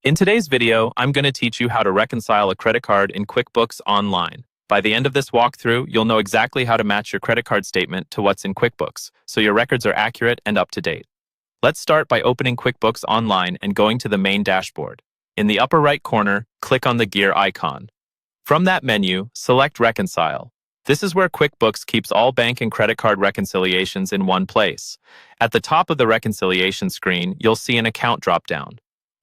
In today's video, I'm going to teach you how to reconcile a credit card in QuickBooks Online. By the end of this walkthrough, you'll know exactly how to match your credit card statement to what's in QuickBooks, so your records are accurate and up to date. Let's start by opening QuickBooks Online and going to the main dashboard. In the upper right corner, click on the gear icon. From that menu, select Reconcile. This is where QuickBooks keeps all bank and credit card reconciliations in one place. At the top of the reconciliation screen, you'll see an account drop-down.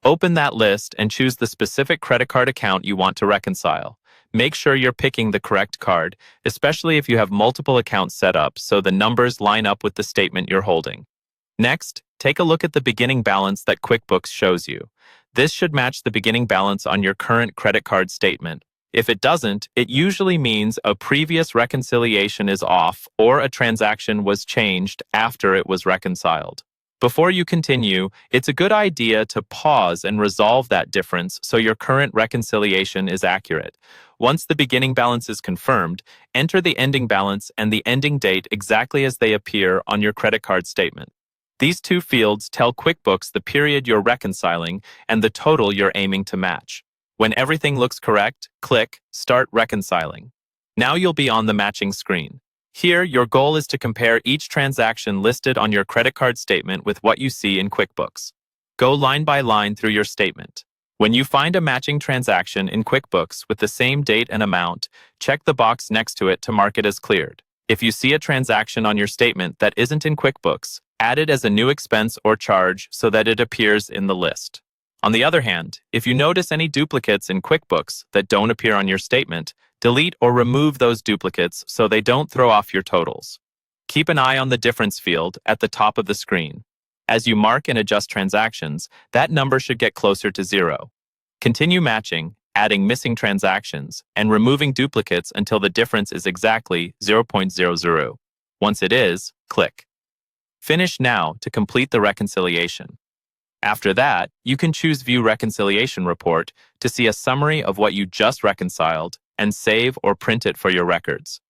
Open that list and choose the specific credit card account you want to reconcile. Make sure you're picking the correct card, especially if you have multiple accounts set up so the numbers line up with the statement you're holding. Next, take a look at the beginning balance that QuickBooks shows you. This should match the beginning balance on your current credit card statement. If it doesn't, it usually means a previous reconciliation is off or a transaction was changed after it was reconciled. Before you continue, it's a good idea to pause and resolve that difference so your current reconciliation is accurate. Once the beginning balance is confirmed, enter the ending balance and the ending date exactly as they appear on your credit card statement. These two fields tell QuickBooks the period you're reconciling and the total you're aiming to match. When everything looks correct, click Start Reconciling. Now you'll be on the matching screen. Here, your goal is to compare each transaction listed on your credit card statement with what you see in QuickBooks. Go line by line through your statement. When you find a matching transaction in QuickBooks with the same date and amount, check the box next to it to mark it as cleared. If you see a transaction on your statement that isn't in QuickBooks, add it as a new expense or charge so that it appears in the list. On the other hand, if you notice any duplicates in QuickBooks that don't appear on your statement, delete or remove those duplicates so they don't throw off your totals. Keep an eye on the difference field at the top of the screen. As you mark and adjust transactions, that number should get closer to 0. Continue matching, adding missing transactions, and removing duplicates until the difference is exactly 0.00. Once it is, click Finish Now to complete the reconciliation. After that, you can choose View Reconciliation Report to see a summary of what you just reconciled and save or print it for your records.